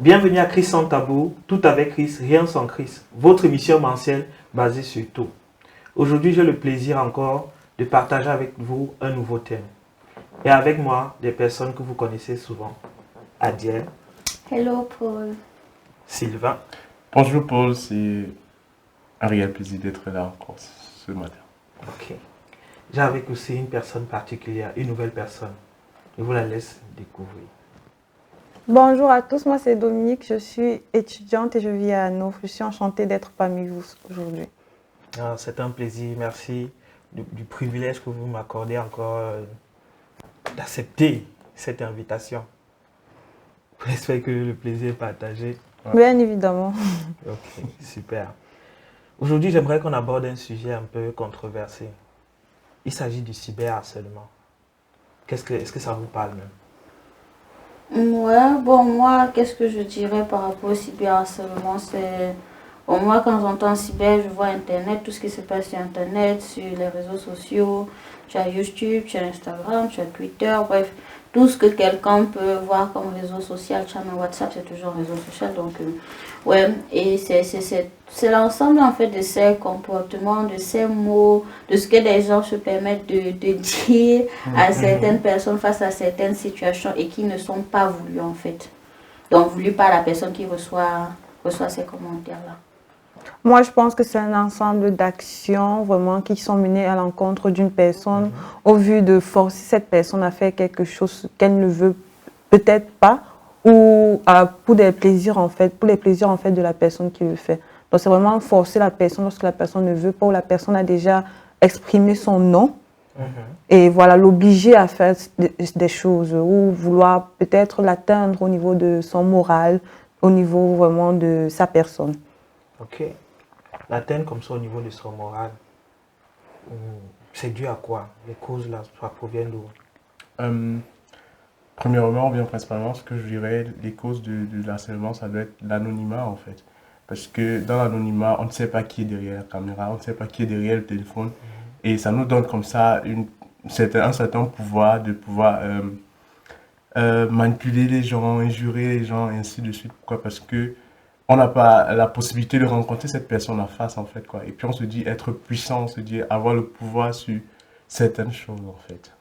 Bienvenue à Chris sans tabou, tout avec Chris, rien sans Chris, votre émission mensuelle basée sur tout. Aujourd'hui, j'ai le plaisir encore de partager avec vous un nouveau thème. Et avec moi, des personnes que vous connaissez souvent. Adiel. Hello Paul. Sylvain. Bonjour Paul, c'est un réel plaisir d'être là encore ce matin. Ok. J'ai avec aussi une personne particulière, une nouvelle personne. Je vous la laisse découvrir. Bonjour à tous, moi c'est Dominique, je suis étudiante et je vis à Hanovre. Je suis enchantée d'être parmi vous aujourd'hui. C'est un plaisir, merci du privilège que vous m'accordez encore d'accepter cette invitation. J'espère que le plaisir est partagé. Bien évidemment. Ok, super. Aujourd'hui, j'aimerais qu'on aborde un sujet un peu controversé. Il s'agit du cyberharcèlement. Est-ce que ça vous parle même? Ouais, bon, moi, qu'est-ce que je dirais par rapport au cyberharcèlement? C'est... Bon, moi, quand j'entends cyber, je vois Internet, tout ce qui se passe sur Internet, sur les réseaux sociaux. Tu as YouTube, tu as Instagram, tu as Twitter, bref. Tout ce que quelqu'un peut voir comme réseau social, tu as même WhatsApp, c'est toujours un réseau social. Donc, ouais, et c'est l'ensemble, en fait, de ces comportements, de ces mots, de ce que les gens se permettent de dire à certaines personnes face à certaines situations et qui ne sont pas voulues, en fait. Donc, voulues par la personne qui reçoit ces commentaires-là. Moi, je pense que c'est un ensemble d'actions vraiment qui sont menées à l'encontre d'une personne au vu de forcer cette personne à faire quelque chose qu'elle ne veut peut-être pas ou pour des plaisirs en fait, de la personne qui le fait. Donc, c'est vraiment forcer la personne lorsque la personne ne veut pas ou la personne a déjà exprimé son non. Et voilà, l'obliger à faire des choses ou vouloir peut-être l'atteindre au niveau de son moral, au niveau vraiment de sa personne. Ok. L'atteindre comme ça au niveau de son moral, c'est dû à quoi? Les causes là, ça provient d'où? Premièrement, bien principalement, ce que je dirais, les causes de l'harcèlement, ça doit être l'anonymat en fait. Parce que dans l'anonymat, on ne sait pas qui est derrière la caméra, on ne sait pas qui est derrière le téléphone. Et ça nous donne comme ça un certain pouvoir de pouvoir manipuler les gens, injurer les gens et ainsi de suite. Pourquoi? Parce que on n'a pas la possibilité de rencontrer cette personne en face, en fait, quoi. Et puis on se dit être puissant, on se dit avoir le pouvoir sur certaines choses, en fait.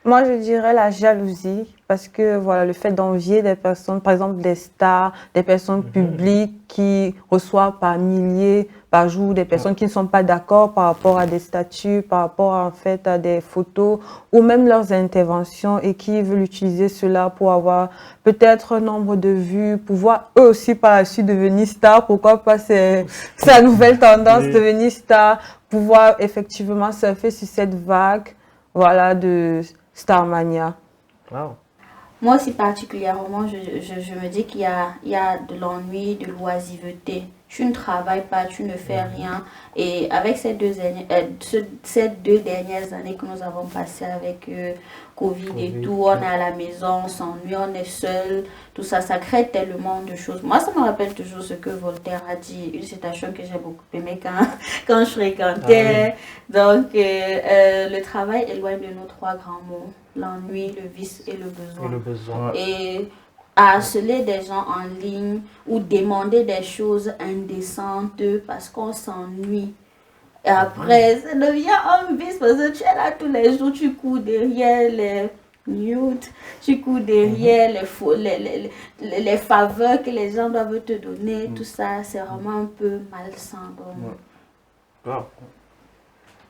Moi, je dirais la jalousie, parce que voilà, le fait d'envier des personnes, par exemple des stars, des personnes publiques qui reçoivent par milliers par jour, des personnes qui ne sont pas d'accord par rapport à des statuts, par rapport en fait à des photos ou même leurs interventions et qui veulent utiliser cela pour avoir peut-être un nombre de vues, pouvoir eux aussi par la suite devenir stars, pourquoi pas, c'est la nouvelle tendance, devenir star, pouvoir effectivement surfer sur cette vague, voilà, de Starmania. Wow. Moi aussi particulièrement, je me dis qu'il y a de l'ennui, de l'oisiveté. Tu ne travailles pas, tu ne fais rien. Et avec ces deux dernières années que nous avons passées avec Covid et tout, on est à la maison, on s'ennuie, on est seul, tout ça, ça crée tellement de choses. Moi, ça me rappelle toujours ce que Voltaire a dit, une citation que j'ai beaucoup aimée quand je fréquentais. Donc, le travail éloigne de nos trois grands mots, l'ennui, le vice et le besoin. Et harceler des gens en ligne ou demander des choses indécentes parce qu'on s'ennuie. Et après, ça devient un vice parce que tu es là tous les jours, tu cours derrière les nudes, tu cours derrière les faveurs que les gens doivent te donner, tout ça, c'est vraiment un peu malsain. Wow.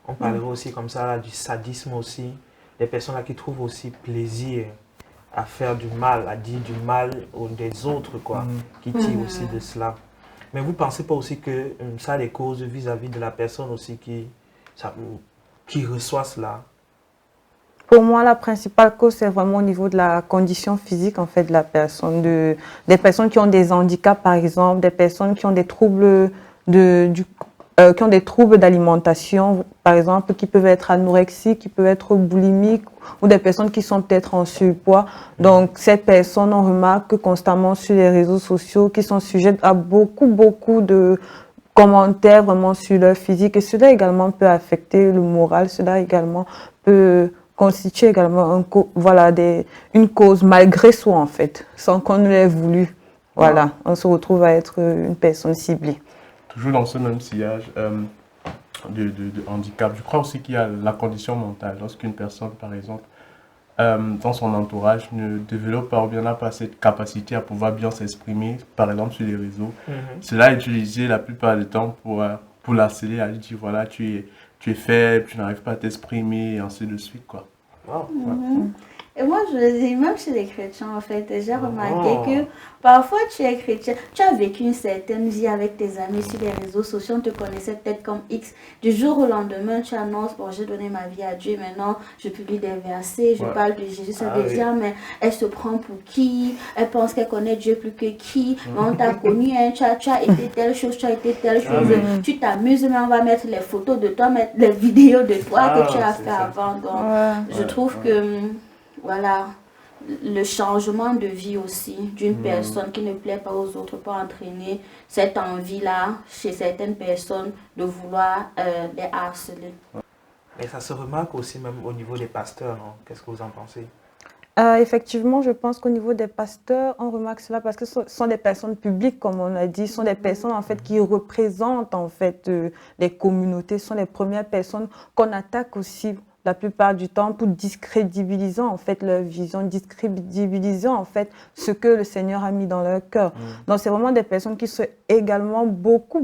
On parlera aussi comme ça là, du sadisme aussi, des personnes là qui trouvent aussi plaisir à faire du mal, à dire du mal des autres, quoi, qui tirent aussi de cela. Mais vous ne pensez pas aussi que ça a des causes vis-à-vis de la personne aussi qui reçoit cela? Pour moi, la principale cause, c'est vraiment au niveau de la condition physique en fait, de la personne. Des personnes qui ont des handicaps, par exemple, des personnes qui ont des troubles qui ont des troubles d'alimentation, par exemple, qui peuvent être anorexiques, qui peuvent être boulimiques, ou des personnes qui sont peut-être en surpoids. Donc, ces personnes, on remarque constamment sur les réseaux sociaux qu'ils sont sujettes à beaucoup de commentaires vraiment sur leur physique. Et cela également peut affecter le moral, cela également peut constituer également une cause malgré soi, en fait, sans qu'on ne l'ait voulu. voilà, on se retrouve à être une personne ciblée. Toujours dans ce même sillage de handicap, je crois aussi qu'il y a la condition mentale. Lorsqu'une personne, par exemple, dans son entourage, ne développe pas ou bien n'a pas cette capacité à pouvoir bien s'exprimer, par exemple sur les réseaux, cela est utilisé la plupart du temps pour l'harceler, à lui dire voilà, tu es faible, tu n'arrives pas à t'exprimer, et ainsi de suite, quoi. Wow. Et moi, je le dis, même chez les chrétiens, en fait, j'ai remarqué que parfois tu es chrétien, tu as vécu une certaine vie avec tes amis sur les réseaux sociaux, on te connaissait peut-être comme X. Du jour au lendemain, tu annonces, bon, j'ai donné ma vie à Dieu, maintenant je publie des versets, je parle de Jésus, ça veut dire, mais elle se prend pour qui? Elle pense qu'elle connaît Dieu plus que qui? Mais on t'a connu, hein, tu as été telle chose, tu as été telle chose, tu t'amuses, mais on va mettre les photos de toi, mettre les vidéos de toi que tu as fait avant. Donc, je trouve que... Voilà, le changement de vie aussi d'une personne qui ne plaît pas aux autres peut entraîner cette envie-là chez certaines personnes de vouloir les harceler. Et ça se remarque aussi même au niveau des pasteurs, non? Qu'est-ce que vous en pensez? Effectivement, je pense qu'au niveau des pasteurs, on remarque cela parce que ce sont des personnes publiques, comme on a dit, ce sont des personnes en fait qui représentent en fait les communautés, ce sont les premières personnes qu'on attaque aussi la plupart du temps pour discrédibiliser en fait leur vision, discrédibiliser en fait ce que le Seigneur a mis dans leur cœur. Donc c'est vraiment des personnes qui sont également beaucoup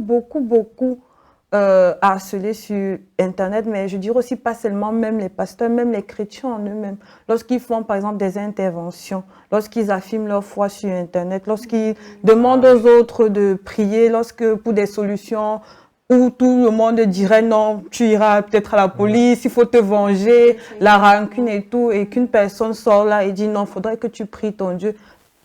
harcelées sur Internet, mais je dirais aussi pas seulement même les pasteurs, même les chrétiens en eux-mêmes. Lorsqu'ils font par exemple des interventions, lorsqu'ils affirment leur foi sur Internet, lorsqu'ils demandent aux autres de prier, lorsque pour des solutions où tout le monde dirait non, tu iras peut-être à la police, il faut te venger, la rancune et tout, et qu'une personne sort là et dit non, il faudrait que tu pries ton Dieu.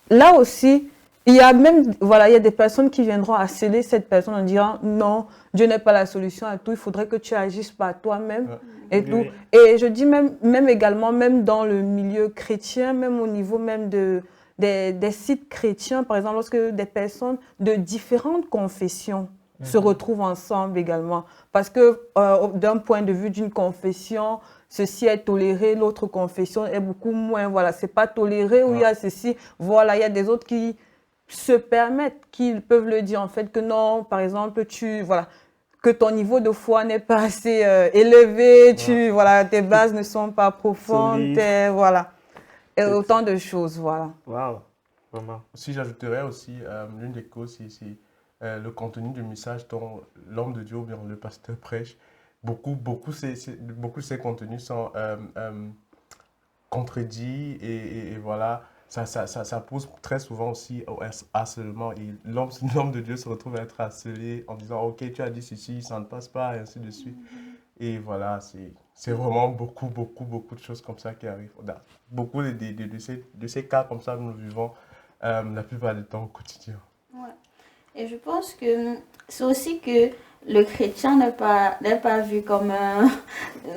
Là aussi, il y a même, voilà, il y a des personnes qui viendront harceler cette personne en disant non, Dieu n'est pas la solution à tout, il faudrait que tu agisses par toi-même et tout. Et je dis même également, même dans le milieu chrétien, même au niveau même des sites chrétiens, par exemple, lorsque des personnes de différentes confessions se retrouvent ensemble également. Parce que d'un point de vue d'une confession, ceci est toléré, l'autre confession est beaucoup moins, voilà, c'est pas toléré, ou il y a ceci, voilà, il y a des autres qui se permettent, qui peuvent le dire en fait que non, par exemple, voilà, que ton niveau de foi n'est pas assez élevé, voilà, tes bases ne sont pas profondes, voilà, et autant de choses, voilà. Waouh, vraiment. Si j'ajouterais aussi, l'une des causes, c'est le contenu du message dont l'homme de Dieu ou bien le pasteur prêche. Beaucoup de ces contenus sont contredits et voilà, ça pose très souvent aussi au harcèlement. Et l'homme de Dieu se retrouve à être harcelé en disant ok, tu as dit ceci, ça ne passe pas, et ainsi de suite. Et voilà, c'est vraiment beaucoup de choses comme ça qui arrivent. Beaucoup de ces cas comme ça, nous vivons la plupart du temps au quotidien. Ouais. Et je pense que c'est aussi que le chrétien n'est pas vu comme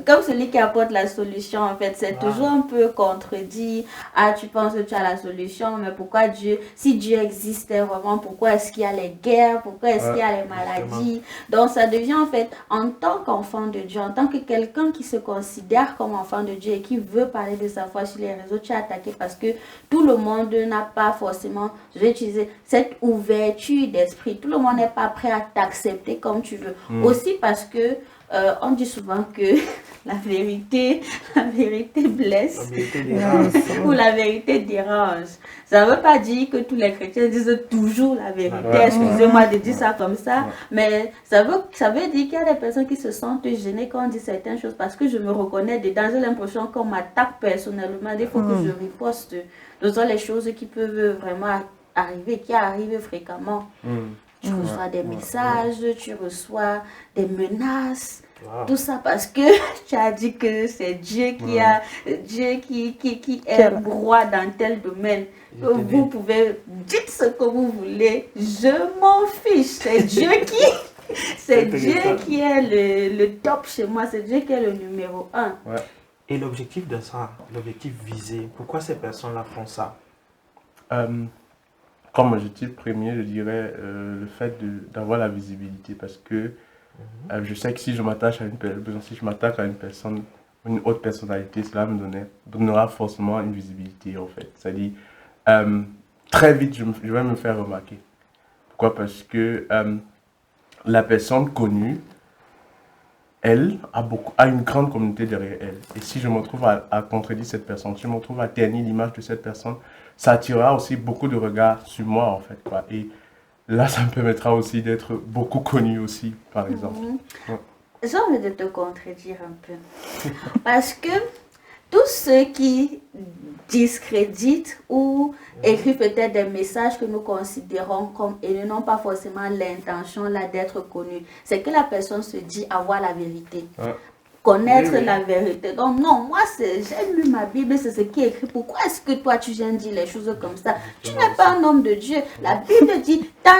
celui qui apporte la solution, en fait. C'est toujours un peu contredit. Ah, tu penses que tu as la solution, mais pourquoi Dieu, si Dieu existait vraiment, pourquoi est-ce qu'il y a les guerres, pourquoi est-ce qu'il y a les maladies? Donc, ça devient, en fait, en tant qu'enfant de Dieu, en tant que quelqu'un qui se considère comme enfant de Dieu et qui veut parler de sa foi sur les réseaux, tu es attaqué parce que tout le monde n'a pas forcément, je vais utiliser cette ouverture d'esprit. Tout le monde n'est pas prêt à t'accepter comme tu veux. Aussi parce que on dit souvent que la vérité blesse, ou la vérité dérange. Ça ne veut pas dire que tous les chrétiens disent toujours la vérité. Excusez-moi de dire ça comme ça, mais ça veut dire qu'il y a des personnes qui se sentent gênées quand on dit certaines choses parce que je me reconnais dedans. J'ai l'impression qu'on m'attaque personnellement. Il faut que je riposte. Ce sont les choses qui peuvent vraiment arriver, qui arrivent fréquemment. Tu reçois des messages, tu reçois des menaces, tout ça parce que tu as dit que c'est Dieu qui est roi dans tel domaine. Vous pouvez dire ce que vous voulez, je m'en fiche, c'est Dieu qui est le top chez moi, c'est Dieu qui est le numéro 1. Et l'objectif de ça, l'objectif visé, pourquoi ces personnes-là font ça? Comme objectif premier, je dirais le fait d'avoir la visibilité parce que je sais que si je m'attache à une personne, une autre personnalité, cela me donnera forcément une visibilité en fait. C'est-à-dire, très vite, je vais me faire remarquer. Pourquoi? Parce que la personne connue, elle a une grande communauté derrière elle. Et si je me retrouve à contredire cette personne, si je me retrouve à ternir l'image de cette personne, ça attirera aussi beaucoup de regards sur moi, en fait, quoi. Et là, ça me permettra aussi d'être beaucoup connu aussi, par exemple. Ouais. J'ai envie de te contredire un peu. Parce que tous ceux qui discréditent ou écrivent peut-être des messages que nous considérons comme et n'ont pas forcément l'intention là d'être connus, c'est que la personne se dit avoir la vérité. Ouais. Connaître la vérité. Donc non, moi j'ai lu ma Bible, c'est ce qui est écrit. Pourquoi est-ce que toi tu viens dire les choses comme ça? Tu n'es pas un homme de Dieu. La Bible dit tant,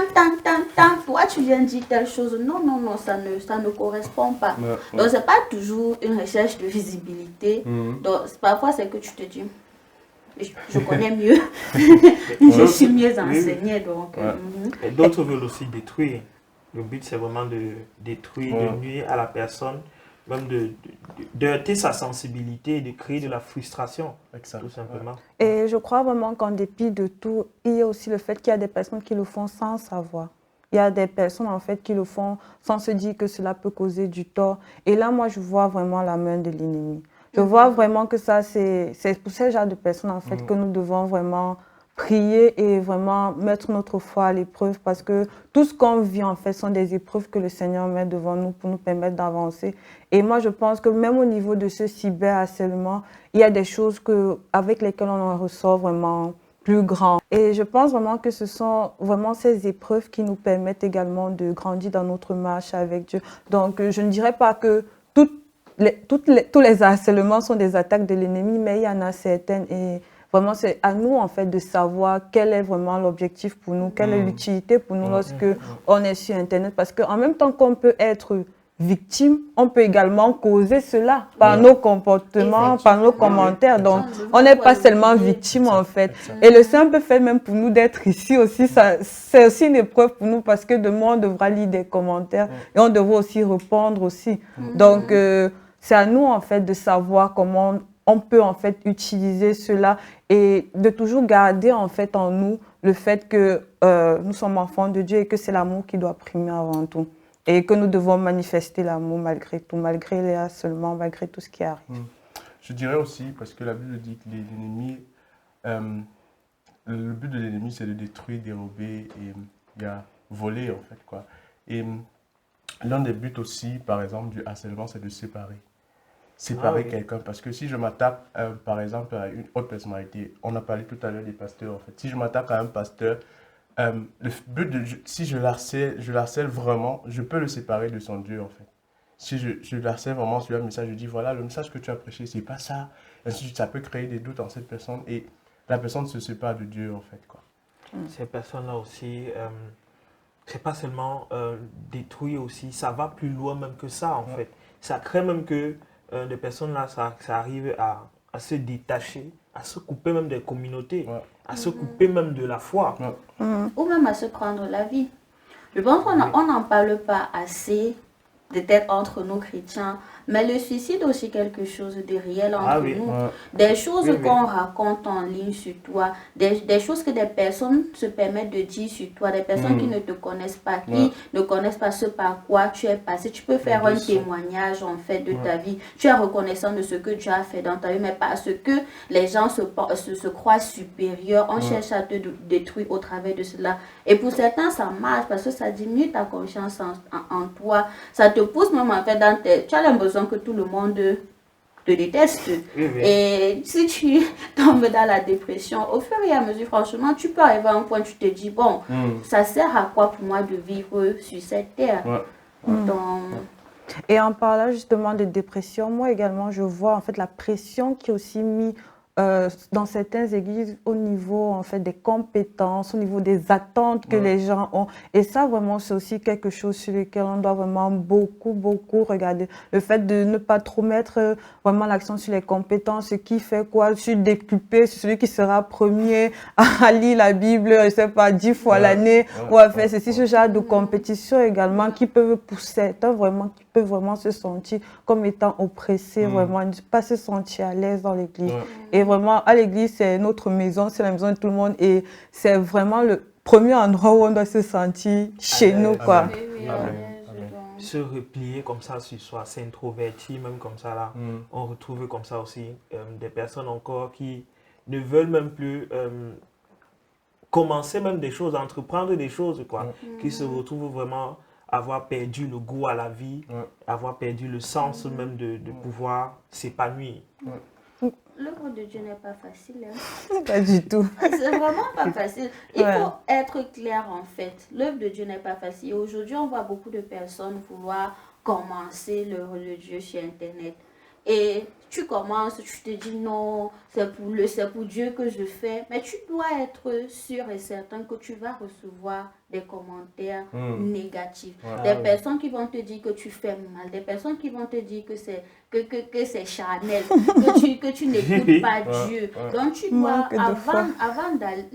toi tu viens dire telle chose. Non, ça ne correspond pas. Donc c'est pas toujours une recherche de visibilité. Donc parfois c'est que tu te dis, je connais mieux, je suis mieux enseignée. Donc, Et d'autres veulent aussi détruire. Le but c'est vraiment de détruire, de nuire à la personne, même de heurter sa sensibilité et de créer de la frustration, tout simplement. Et je crois vraiment qu'en dépit de tout, il y a aussi le fait qu'il y a des personnes qui le font sans savoir. Il y a des personnes en fait qui le font sans se dire que cela peut causer du tort. Et là, moi, je vois vraiment la main de l'ennemi. Je vois vraiment que ça, c'est pour ce genre de personnes en fait que nous devons vraiment prier et vraiment mettre notre foi à l'épreuve, parce que tout ce qu'on vit en fait sont des épreuves que le Seigneur met devant nous pour nous permettre d'avancer. Et moi je pense que même au niveau de ce cyberharcèlement, il y a des choses avec lesquelles on en ressort vraiment plus grand. Et je pense vraiment que ce sont vraiment ces épreuves qui nous permettent également de grandir dans notre marche avec Dieu. Donc je ne dirais pas que tous les harcèlements sont des attaques de l'ennemi, mais il y en a certaines et vraiment, c'est à nous, en fait, de savoir quel est vraiment l'objectif pour nous, quelle est l'utilité pour nous lorsque on est sur Internet. Parce qu'en même temps qu'on peut être victime, on peut également causer cela par nos comportements, par nos commentaires. Donc, on n'est pas seulement victime, en fait. Et le simple fait même pour nous d'être ici aussi, c'est aussi une épreuve pour nous, parce que demain, on devra lire des commentaires et on devra aussi répondre aussi. Donc, c'est à nous, en fait, de savoir comment on peut en fait utiliser cela et de toujours garder en fait en nous le fait que nous sommes enfants de Dieu et que c'est l'amour qui doit primer avant tout. Et que nous devons manifester l'amour malgré tout, malgré les harcèlements, malgré tout ce qui arrive. Je dirais aussi, parce que la Bible dit que l'ennemi, le but de l'ennemi c'est de détruire, dérober et voler en fait, quoi. Et l'un des buts aussi, par exemple, du harcèlement, c'est de séparer quelqu'un, parce que si je m'attaque par exemple à une autre personnalité, on a parlé tout à l'heure des pasteurs en fait, si je m'attaque à un pasteur, le but si je l'harcèle vraiment, je peux le séparer de son Dieu en fait. Si je l'harcèle vraiment sur un message, je dis voilà, le message que tu as prêché c'est pas ça, ainsi ça peut créer des doutes en cette personne et la personne se sépare de Dieu en fait, quoi. Ces personnes-là aussi, c'est pas seulement détruire aussi, ça va plus loin même que ça en fait. Ça crée même que des personnes là, ça arrive à se détacher, à se couper même des communautés, à se couper même de la foi. Ou même à se prendre la vie. Je pense qu'on n'en parle pas assez, peut-être entre nous chrétiens, mais le suicide est aussi quelque chose de réel entre nous. Des choses qu'on raconte en ligne sur toi, des choses que des personnes se permettent de dire sur toi, des personnes qui ne te connaissent pas, qui ne connaissent pas ce par quoi tu es passé. Tu peux faire un témoignage en fait de ta vie. Tu es reconnaissant de ce que Dieu a fait dans ta vie, mais parce que les gens se croient supérieurs, on cherche à te détruire au travers de cela. Et pour certains, ça marche parce que ça diminue ta confiance en toi. Ça te pousse même en fait dans tes... Tu as l'impression que tout le monde te déteste. Et si tu tombes dans la dépression, au fur et à mesure, franchement, tu peux arriver à un point où tu te dis, bon, ça sert à quoi pour moi de vivre sur cette terre? Donc... Et en parlant justement de dépression, moi également, je vois en fait la pression qui est aussi mise dans certaines églises au niveau en fait des compétences, au niveau des attentes que les gens ont. Et ça vraiment c'est aussi quelque chose sur lequel on doit vraiment beaucoup regarder. Le fait de ne pas trop mettre vraiment l'accent sur les compétences, ce qui fait quoi, sur décupler, sur celui qui sera premier à lire la Bible, je sais pas, 10 fois l'année, ou à faire ceci, ce genre de compétition également qui peuvent pour certains vraiment peut vraiment se sentir comme étant oppressé, vraiment, ne pas se sentir à l'aise dans l'église. Et vraiment, à l'église, c'est notre maison, c'est la maison de tout le monde et c'est vraiment le premier endroit où on doit se sentir chez nous, quoi. Se replier comme ça sur soi, s'introvertir même comme ça là. On retrouve comme ça aussi des personnes encore qui ne veulent même plus commencer même des choses, entreprendre des choses quoi, qui se retrouvent vraiment avoir perdu le goût à la vie, avoir perdu le sens même de pouvoir s'épanouir. L'œuvre de Dieu n'est pas facile. Hein. Pas du tout. C'est vraiment pas facile. Il faut être clair en fait. L'œuvre de Dieu n'est pas facile. Aujourd'hui, on voit beaucoup de personnes vouloir commencer l'œuvre de Dieu sur Internet. Et tu commences, tu te dis non, c'est pour Dieu que je fais. Mais tu dois être sûr et certain que tu vas recevoir des commentaires négatifs. Des personnes qui vont te dire que tu fais mal, des personnes qui vont te dire que c'est charnel, que tu n'écoutes pas Dieu. Donc tu dois, avant d'aller,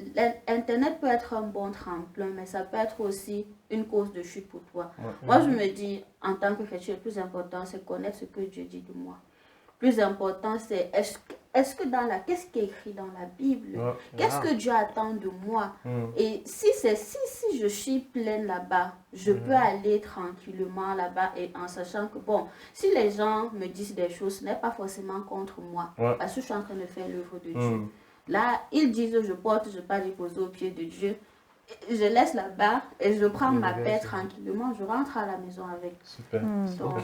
Internet peut être un bon tremplin, mais ça peut être aussi une cause de chute pour toi. Moi je me dis, en tant que chrétien, le plus important c'est connaître ce que Dieu dit de moi. Plus important, c'est qu'est-ce qui est écrit dans la Bible? Qu'est-ce que Dieu attend de moi? Et si je suis pleine là-bas, je peux aller tranquillement là-bas et en sachant que bon, si les gens me disent des choses, ce n'est pas forcément contre moi, parce que je suis en train de faire l'œuvre de Dieu. Là, ils disent je pas déposer au pied de Dieu. Je laisse là-bas et je prends ma paix tranquillement, je rentre à la maison avec. Super. Donc,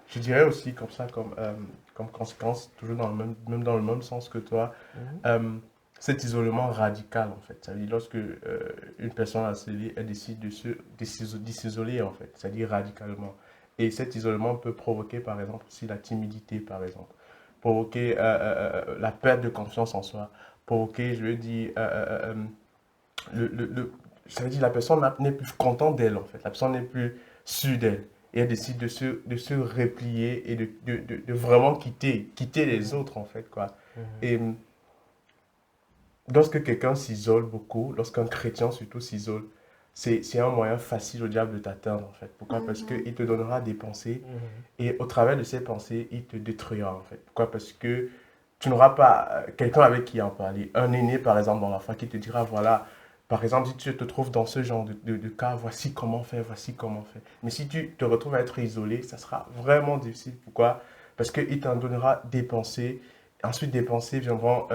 je dirais aussi comme ça, comme conséquence, toujours même dans le même sens que toi, cet isolement radical en fait. C'est-à-dire lorsque une personne ascellée, elle décide de s'isoler en fait, c'est-à-dire radicalement. Et cet isolement peut provoquer par exemple aussi la timidité par exemple, provoquer la perte de confiance en soi, provoquer, je veux dire, ça veut dire la personne n'est plus contente d'elle en fait, la personne n'est plus sûre d'elle. Et elle décide de se replier et de vraiment quitter les autres, en fait, quoi. Et lorsque quelqu'un s'isole beaucoup, lorsqu'un chrétien surtout s'isole, c'est un moyen facile au diable de t'atteindre, en fait. Pourquoi? Parce qu'il te donnera des pensées et au travers de ces pensées, il te détruira, en fait. Pourquoi? Parce que tu n'auras pas quelqu'un avec qui en parler. Un aîné, par exemple, dans la foi, qui te dira, voilà, par exemple, si tu te trouves dans ce genre de cas, voici comment faire, voici comment faire. Mais si tu te retrouves à être isolé, ça sera vraiment difficile. Pourquoi? Parce qu'il t'en donnera des pensées. Ensuite, des pensées viendront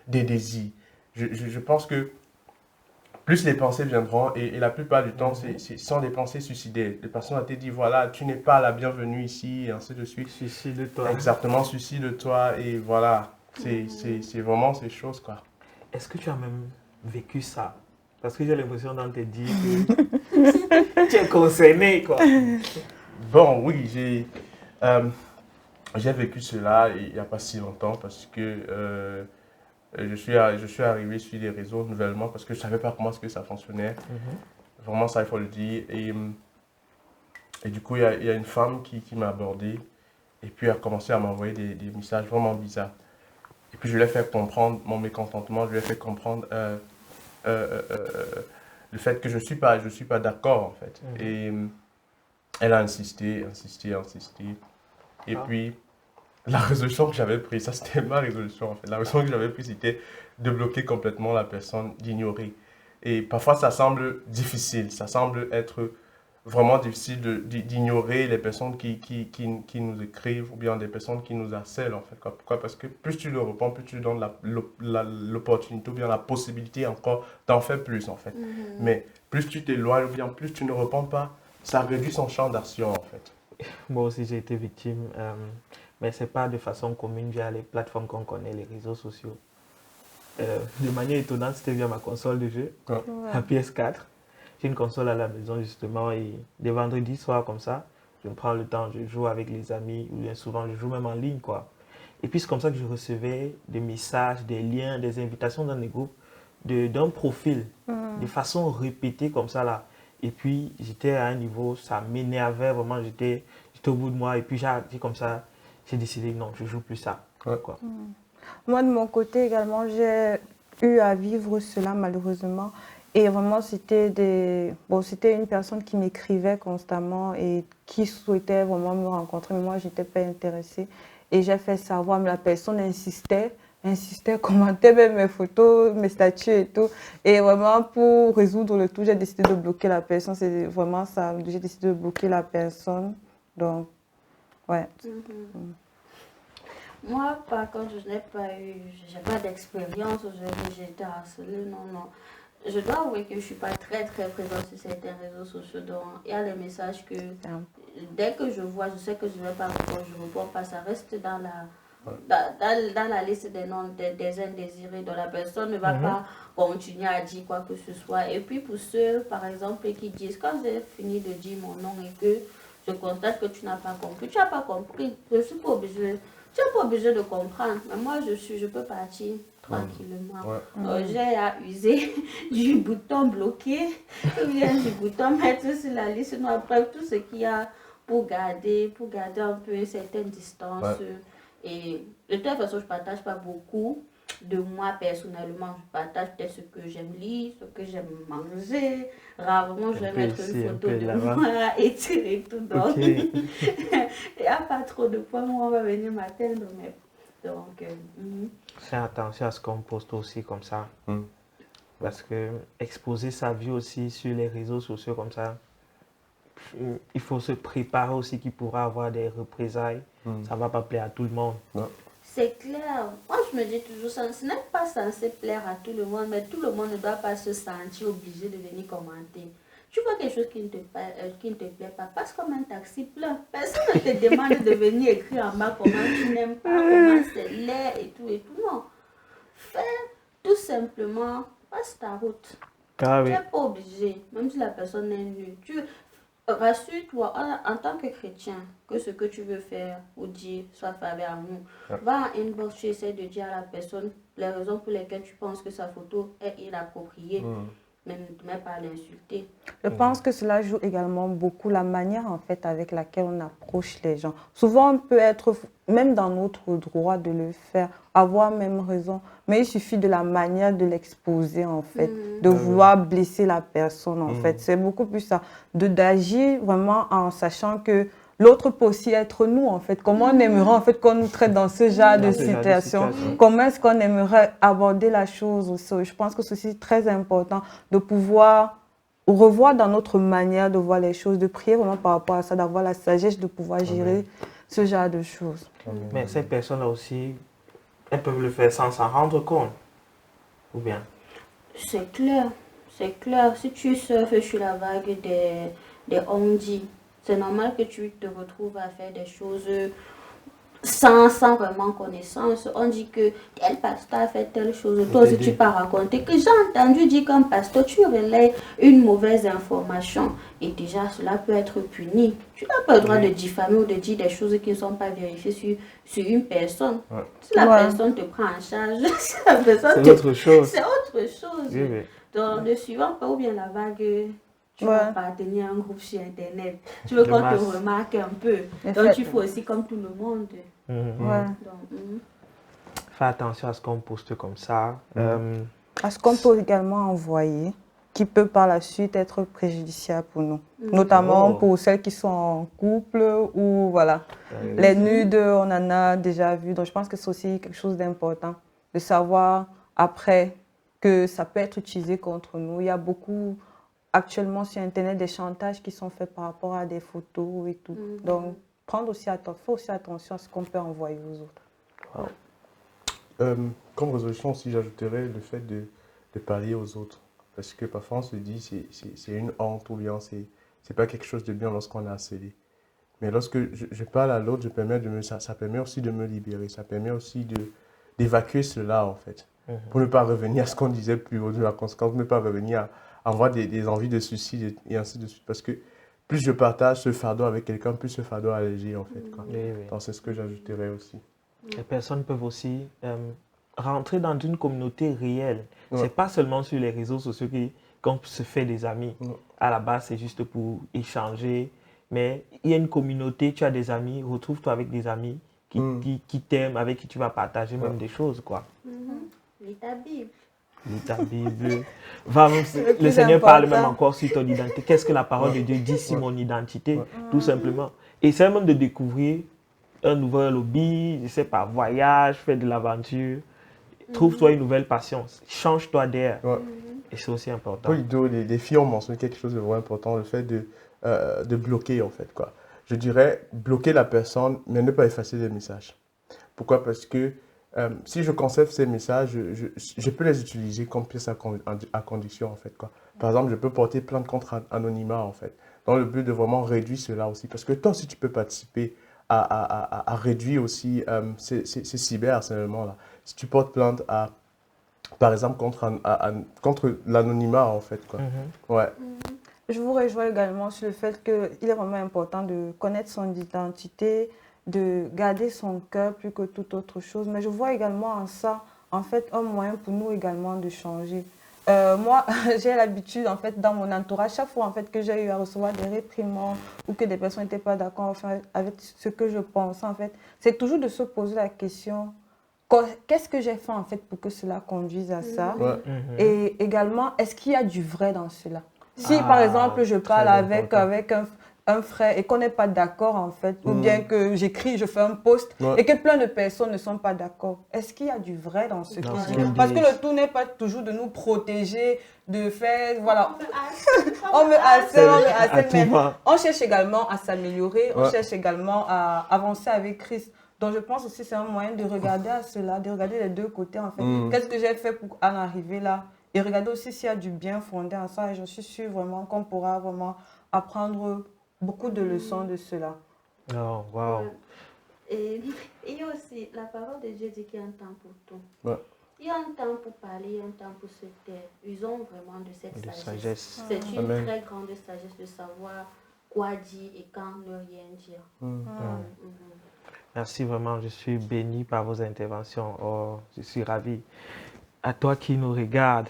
des désirs. Je pense que plus les pensées viendront, et la plupart du temps, ce sont des pensées suicidaires. Les personnes te disent, voilà, tu n'es pas la bienvenue ici, et ainsi de suite. Suicide-toi. Exactement, suicide-toi, et voilà. C'est vraiment ces choses, quoi. Est-ce que tu as même vécu ça? Parce que j'ai l'impression d'en te dire que tu es concerné, quoi. Bon, oui, j'ai vécu cela il n'y a pas si longtemps parce que je suis arrivé sur les réseaux nouvellement parce que je ne savais pas comment est-ce que ça fonctionnait. Vraiment, ça, il faut le dire. Et du coup, il y a une femme qui m'a abordé et puis elle a commencé à m'envoyer des messages vraiment bizarres. Et puis, je lui ai fait comprendre mon mécontentement, je lui ai fait comprendre le fait que je suis pas d'accord, en fait. Et elle a insisté. Et puis, la résolution que j'avais prise, ça c'était ma résolution en fait. La résolution que j'avais prise, c'était de bloquer complètement la personne, d'ignorer. Et parfois, ça semble difficile, ça semble être vraiment difficile d'ignorer les personnes qui nous écrivent ou bien des personnes qui nous harcèlent en fait. Pourquoi? Parce que plus tu le réponds, plus tu lui donnes l'opportunité ou bien la possibilité encore d'en faire plus en fait. Mais plus tu t'éloignes ou bien plus tu ne réponds pas, ça réduit son champ d'action en fait. Moi aussi j'ai été victime, mais ce n'est pas de façon commune via les plateformes qu'on connaît, les réseaux sociaux. De manière étonnante, c'était via ma console de jeu, la PS4. J'ai une console à la maison justement et des vendredis soirs comme ça, je me prends le temps, je joue avec les amis ou bien souvent je joue même en ligne quoi. Et puis c'est comme ça que je recevais des messages, des liens, des invitations dans des groupes d'un profil de façon répétée comme ça là. Et puis j'étais à un niveau, ça m'énervait vraiment, j'étais au bout de moi et puis j'ai décidé non, je joue plus ça. Quoi. Moi de mon côté également, j'ai eu à vivre cela malheureusement. Et vraiment, c'était une personne qui m'écrivait constamment et qui souhaitait vraiment me rencontrer. Mais moi, je n'étais pas intéressée. Et j'ai fait savoir, mais la personne insistait, commentait même mes photos, mes statuts et tout. Et vraiment, pour résoudre le tout, j'ai décidé de bloquer la personne. C'est vraiment ça. J'ai décidé de bloquer la personne. Donc, ouais. Moi, par contre, j'ai pas d'expérience, j'ai été harcelée, non. Je dois avouer que je ne suis pas très présente sur certains réseaux sociaux. Donc, il y a des messages que dès que je vois, je sais que je ne vais pas répondre, je ne réponds pas. Ça reste dans la liste des noms des indésirés. Donc, la personne ne va pas continuer à dire quoi que ce soit. Et puis, pour ceux, par exemple, qui disent, quand j'ai fini de dire mon nom et que je constate que tu n'as pas compris, tu n'as pas compris, je ne suis pas obligée. Tu n'es pas obligé de comprendre, mais moi je peux partir tranquillement. J'ai à user du bouton bloquer, ou bien du bouton mettre sur la liste, sinon après tout ce qu'il y a pour garder un peu une certaine distance. Et de toute façon, je ne partage pas beaucoup de moi personnellement. Je partage peut-être ce que j'aime lire, ce que j'aime manger. Rarement, je vais mettre une photo de moi et tout. Donc, il n'y a pas trop de points où on va venir m'atteindre. Donc, fais attention à ce qu'on poste aussi comme ça. Parce que exposer sa vie aussi sur les réseaux sociaux comme ça, il faut se préparer aussi qu'il pourra avoir des représailles. Ça ne va pas plaire à tout le monde. C'est clair. Moi, je me dis toujours, ce n'est pas censé plaire à tout le monde, mais tout le monde ne doit pas se sentir obligé de venir commenter. Tu vois quelque chose qui ne te plaît pas, passe comme un taxi plein. Personne ne te demande de venir écrire en bas comment tu n'aimes pas, comment c'est laid et tout. Non. Fais tout simplement, passe ta route. Tu n'es pas obligé, même si la personne est nulle. Rassure-toi, en tant que chrétien, que ce que tu veux faire ou dire soit fait avec amour. Va en inbox, tu essaies de dire à la personne les raisons pour lesquelles tu penses que sa photo est inappropriée. Mais ne te mets pas à l'insulter. Je pense que cela joue également beaucoup la manière en fait avec laquelle on approche les gens. Souvent, on peut être même dans notre droit de le faire, avoir même raison, mais il suffit de la manière de l'exposer en fait, de vouloir blesser la personne en fait. C'est beaucoup plus ça, d'agir vraiment en sachant que l'autre peut aussi être nous, en fait. Comment on aimerait, en fait, qu'on nous traite dans ce genre de situation? Comment est-ce qu'on aimerait aborder la chose aussi? Je pense que c'est aussi très important de pouvoir revoir dans notre manière de voir les choses, de prier vraiment par rapport à ça, d'avoir la sagesse de pouvoir gérer ce genre de choses. Mais ces personnes-là aussi, elles peuvent le faire sans s'en rendre compte. Ou bien? C'est clair. C'est clair. Si tu surfes sur la vague des on-dit, c'est normal que tu te retrouves à faire des choses sans vraiment connaissance. On dit que tel pasteur a fait telle chose, toi aussi tu peux raconter que j'ai entendu dire qu'un pasteur, tu relais une mauvaise information et déjà cela peut être puni. Tu n'as pas le droit de diffamer ou de dire des choses qui ne sont pas vérifiées sur une personne. Si la personne te prend en charge, c'est autre chose. C'est autre chose. Donc, ne suivant pas ou bien la vague... Tu vas appartenir à un groupe sur Internet. Tu veux qu'on te remarque un peu. Donc, tu fais aussi comme tout le monde. Fais attention à ce qu'on poste comme ça. À ce qu'on peut également envoyer, qui peut par la suite être préjudiciable pour nous. Notamment pour celles qui sont en couple ou voilà. Les nudes, on en a déjà vu. Donc, je pense que c'est aussi quelque chose d'important de savoir après que ça peut être utilisé contre nous. Il y a beaucoup... actuellement sur Internet des chantages qui sont faits par rapport à des photos et tout. Donc, faire aussi attention à ce qu'on peut envoyer aux autres. Comme résolution aussi, j'ajouterais le fait de parler aux autres. Parce que parfois on se dit c'est une honte ou bien c'est pas quelque chose de bien lorsqu'on est harcelé. Mais lorsque je parle à l'autre, ça permet aussi de me libérer. Ça permet aussi d'évacuer cela en fait. Pour ne pas revenir à ce qu'on disait plus haut de la conséquence, ne pas revenir à avoir des envies de suicide et ainsi de suite. Parce que plus je partage ce fardeau avec quelqu'un, plus ce fardeau est allégé en fait. Donc c'est ce que j'ajouterais aussi. Les personnes peuvent aussi rentrer dans une communauté réelle. C'est pas seulement sur les réseaux sociaux qu'on se fait des amis. À la base, c'est juste pour échanger. Mais il y a une communauté, tu as des amis, retrouve-toi avec des amis qui t'aiment, avec qui tu vas partager même des choses, quoi. Lis ta Bible. lis ta Bible. Va, le plus Seigneur parle même important. encore sur ton identité. Qu'est-ce que la parole de Dieu dit sur mon identité, tout simplement. Et c'est même de découvrir un nouvel hobby, je sais pas, voyage, faire de l'aventure. Trouve-toi une nouvelle passion, change-toi d'air. Ouais. Et c'est aussi important. Oui, les filles ont mentionné quelque chose de vraiment important, le fait de bloquer, en fait, quoi. Je dirais bloquer la personne, mais ne pas effacer les messages. Pourquoi? Parce que si je conserve ces messages, je peux les utiliser comme pièce à condition, en fait, quoi. Par exemple, je peux porter plainte contre anonymat, en fait, dans le but de vraiment réduire cela aussi. Parce que toi aussi, tu peux participer à réduire aussi ces cyberharcèlements-là. Si tu portes plainte par exemple, contre l'anonymat, en fait, quoi. Ouais. Je vous rejoins également sur le fait qu'il est vraiment important de connaître son identité, de garder son cœur plus que toute autre chose. Mais je vois également en ça, en fait, un moyen pour nous également de changer. Moi, j'ai l'habitude, en fait, dans mon entourage, chaque fois en fait, que j'ai eu à recevoir des réprimandes ou que des personnes n'étaient pas d'accord enfin, avec ce que je pense, en fait, c'est toujours de se poser la question, qu'est-ce que j'ai fait en fait pour que cela conduise à ça? Ouais. Et également, est-ce qu'il y a du vrai dans cela? Si Ah, par exemple, je très parle avec important. un frère et qu'on n'est pas d'accord en fait, ou Mm. bien que j'écris, je fais un post Ouais. et que plein de personnes ne sont pas d'accord, est-ce qu'il y a du vrai dans ce Dans qu'il ce dit? qu'il Parce dit. que le tout n'est pas toujours de nous protéger, de faire, voilà. On me harcèle. On me À harcèle, tout mais va. on cherche également à s'améliorer, on Ouais. cherche également à avancer avec Christ. Donc je pense aussi que c'est un moyen de regarder à cela, de regarder les deux côtés en fait. Mm. Qu'est-ce que j'ai fait pour en arriver là? Et regarder aussi s'il y a du bien fondé en ça. Et je suis sûre vraiment qu'on pourra vraiment apprendre beaucoup de leçons de cela. Oh, wow. Et il y a aussi, la parole de Dieu dit qu'il y a un temps pour tout. Ouais. Il y a un temps pour parler, il y a un temps pour se taire. Usons vraiment de cette De sagesse. sagesse. C'est une Amen. très grande sagesse de savoir quoi dire et quand ne rien dire. Mm. Merci vraiment, je suis béni par vos interventions. Oh, je suis ravi. À toi qui nous regardes,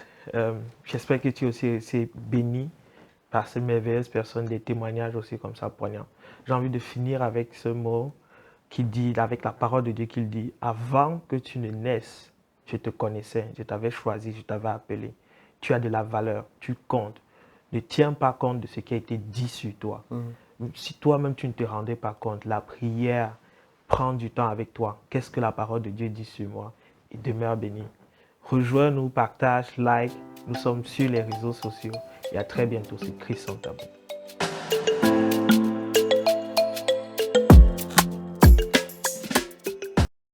j'espère que tu es aussi béni par ces merveilleuses personnes, des témoignages aussi comme ça poignants. J'ai envie de finir avec ce mot qui dit, avec la parole de Dieu qui dit, avant que tu ne naisses, je te connaissais, je t'avais choisi, je t'avais appelé. Tu as de la valeur, tu comptes. Ne tiens pas compte de ce qui a été dit sur toi. Si toi-même tu ne te rendais pas compte, la prière, prends du temps avec toi. Qu'est-ce que la parole de Dieu dit sur moi? Et demeure béni. Rejoins-nous, partage, like. Nous sommes sur les réseaux sociaux. Et à très bientôt sur Christ en tabou.